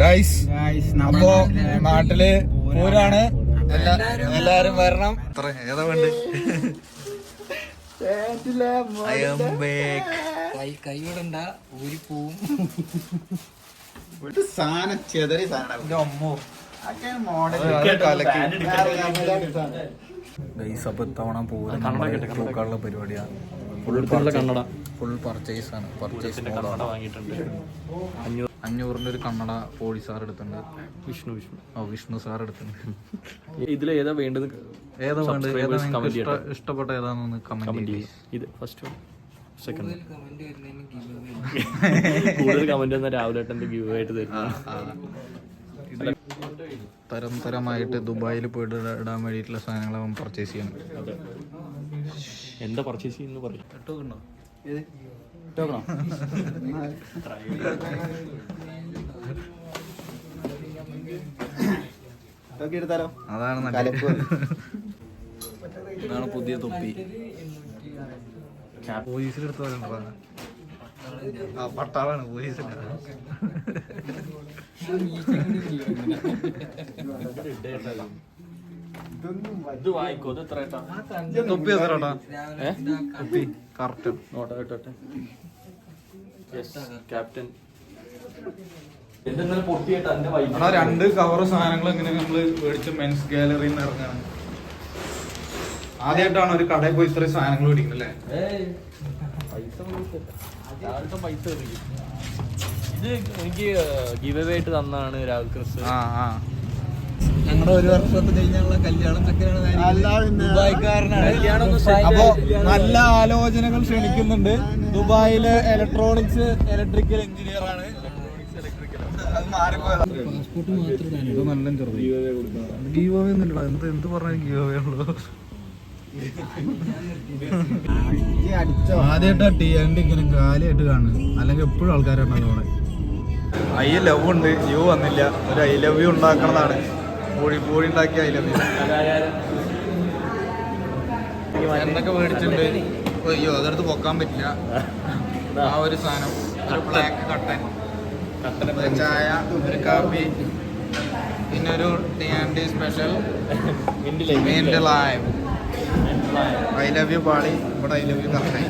Guys അപ്പോ നാട്ടില് പൂരാണ്, എല്ലാരും വരണം. ഏതാ വേണ്ട കൈവിടണ്ട, ഊരി പോവും. സാധനം ചെതറി തവണ പൂക്കാനുള്ള പരിപാടിയാണ്. ഫുൾ പർച്ചേസ് ആണ്. പർച്ചേസ് 500 ഒരു കണ്ണട പോളി സാർ എടുത്തിട്ടുണ്ട്. വിഷ്ണു സാർ എടുത്തിട്ടുണ്ട്. ഇതിൽ ഏതാ വേണ്ടത്, ഇഷ്ടപ്പെട്ട ഏതാണെന്ന് കമന്റ് ചെയ്യും. ഇത് ഫസ്റ്റ് സെക്കൻഡ് കൂടുതൽ കമന്റ് വന്നാൽ രാവിലെ ഗിവ് ആയിട്ട് തരം തരമായിട്ട് ദുബായിൽ പോയിട്ട് ഇടാൻ വേണ്ടിയിട്ടുള്ള സാധനങ്ങൾ അവൻ പർച്ചേസ് ചെയ്യണം. എന്താ പർച്ചേസ് ചെയ്യുന്നു പറയും. അതാണ് ഇതാണ് പുതിയ തൊപ്പി. പോലീസിലെടുത്ത് പറയണ്ട, പട്ടാളാണ് പോലീസില്ല. ഇത് വായിക്കോ, ഇത് എത്ര തൊപ്പി എത്രട്ടാ? തൊപ്പി കറക്റ്റ് ക്യാപ്റ്റൻ. 2 കവർ സാധനങ്ങൾ ഇങ്ങനെ നമ്മള് മേടിച്ച മെൻസ് ഗാലറിയിൽ നിന്ന് ഇറങ്ങാണ്. ആദ്യമായിട്ടാണ് ഒരു കടയിൽ പോയി ഇത്രയും സാധനങ്ങൾ മേടിക്കുന്നത് അല്ലേ? പൈസ ഇത് എനിക്ക് ഗിവ് അവേ ആയിട്ട് തന്നാണ് രാഹുൽ ക്രിസ്. ഞങ്ങളുടെ 1 വർഷത്തെ കഴിഞ്ഞുള്ള കല്യാണം അപ്പൊ നല്ല ആലോചനകൾ ക്ഷണിക്കുന്നുണ്ട്. ദുബായിലെ ഇലക്ട്രോണിക്സ് ഇലക്ട്രിക്കൽ എഞ്ചിനീയർ ആണ്. എന്ത് പറഞ്ഞാൽ ഗീവ് അവേ ഉള്ളൂ. ആദ്യമായിട്ടാ ടീയാണ്ട് ഇങ്ങനെ കാലിയായിട്ട് കാണുന്നത്, അല്ലെങ്കിൽ എപ്പോഴും ആൾക്കാരാണ് അവിടെ. ഐ ലവ് ഉണ്ട്, യു വന്നില്ല. ഒരു ഐ ലവ് യു ഉണ്ടാക്കണതാണ്. പൂഴി ഉണ്ടാക്കിയ ഐ ലവ് യു എന്തൊക്കെ മേടിച്ചിട്ടുണ്ട്. അയ്യോ അതെടുത്ത് പൊക്കാൻ പറ്റില്ല. ആ ഒരു സാധനം, ഒരു ബ്ലാക്ക് കട്ടൻ, ഒരു ചായ, ഒരു കാപ്പി, പിന്നെ ഒരു ടീയാണ്ടി special mint lime. I love you പാളി. ഇവിടെ ഐ ലവ് യു കറക്റ്റായി.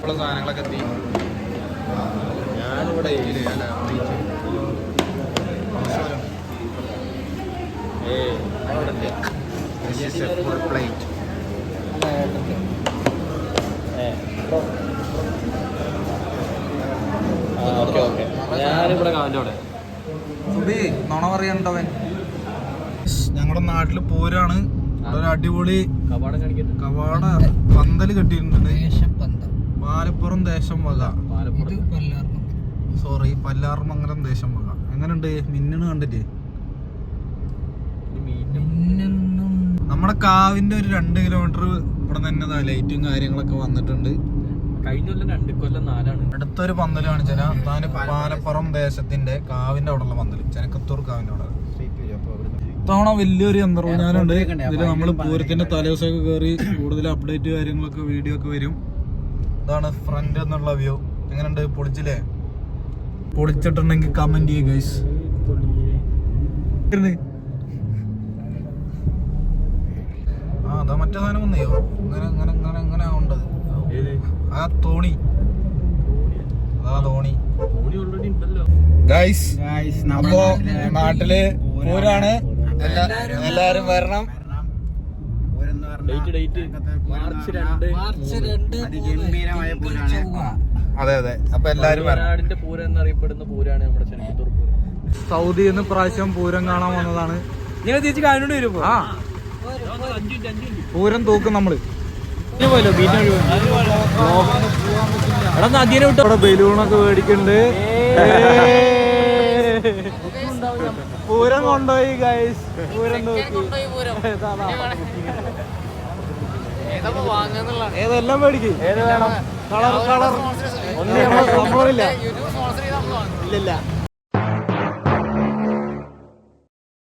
ഉള്ള സാധനങ്ങളൊക്കെ എത്തി. ഞാനിവിടെ പ്ലേറ്റ്. ഞാനിവിടെ കാവൻ്റെ നുണ പറയാനുണ്ടവൻ. ഞങ്ങളുടെ നാട്ടില് പൂരാണ്. ഒരു അടിപൊളി കവാട പന്തല് കെട്ടിയിട്ടുണ്ട്. പാലപ്പുറം ദേശം വക, സോറി പല്ലാർമംഗലം ദേശം വക. എങ്ങനെയുണ്ട് മിന്നണ് കണ്ടിട്ട്? നമ്മുടെ കാവിന്റെ ഒരു 2 കിലോമീറ്റർ ഇവിടെ തന്നെ ലൈറ്റും കാര്യങ്ങളൊക്കെ വന്നിട്ടുണ്ട്. കഴിഞ്ഞ കൊല്ലം 2 കൊല്ലം 4 അടുത്തൊരു പന്തല് കാണിച്ചാൽ പാലപ്പുറം ദേശത്തിന്റെ കാവിന്റെ അവിടെ ഉള്ള പന്തല്, ചെനക്കത്തൂർ കാവിന്റെ അവിടെ. ഇത്തവണ വലിയൊരു യന്ത്രജ്ഞാനുണ്ട് ഇതില്. നമ്മള് പൂരത്തിന്റെ തലേദിവസമൊക്കെ കയറി കൂടുതൽ അപ്ഡേറ്റ് കാര്യങ്ങളൊക്കെ വീഡിയോ ഒക്കെ വരും. ഇതാണ് ഫ്രണ്ട് എന്നുള്ള വ്യൂ. എങ്ങനെയുണ്ട്? പൊളിച്ചില്ലേ? പൊളിച്ചിട്ടുണ്ടെങ്കിൽ കമന്റ് ചെയ്യുക ഗൈസ്. അതാ മറ്റേ സാധനം വന്നെയോ? ഇങ്ങനെ ഉണ്ട് ആ തോണി. അതാ തോണി ഗൈസ്. അപ്പോ നാട്ടില് പൂരാണ്, എല്ലാരും വരണം. മാർച്ച് 2 അതെ അതെ. അപ്പൊ എല്ലാരും വയനാടിന്റെ പൂരം എന്നറിയപ്പെടുന്ന പൂരാണ് നമ്മുടെ ചെനക്കത്തൂർ പൂരം. സൗദിയിൽ നിന്ന് പ്രാവശ്യം പൂരം കാണാൻ വന്നതാണ്. നിങ്ങൾ തിരിച്ച് കാണേണ്ടി വരും. പൂരം തൂക്കും നമ്മള്. ഇവിടെ ബലൂണൊക്കെ മേടിക്കുന്നുണ്ട്. പൂരം കൊണ്ടുപോയി ഗൈസ്. പൂരം ഏതെല്ലാം മേടിക്കും. ഏത് വേണം? കളർ ഒന്നും ഇല്ലില്ല.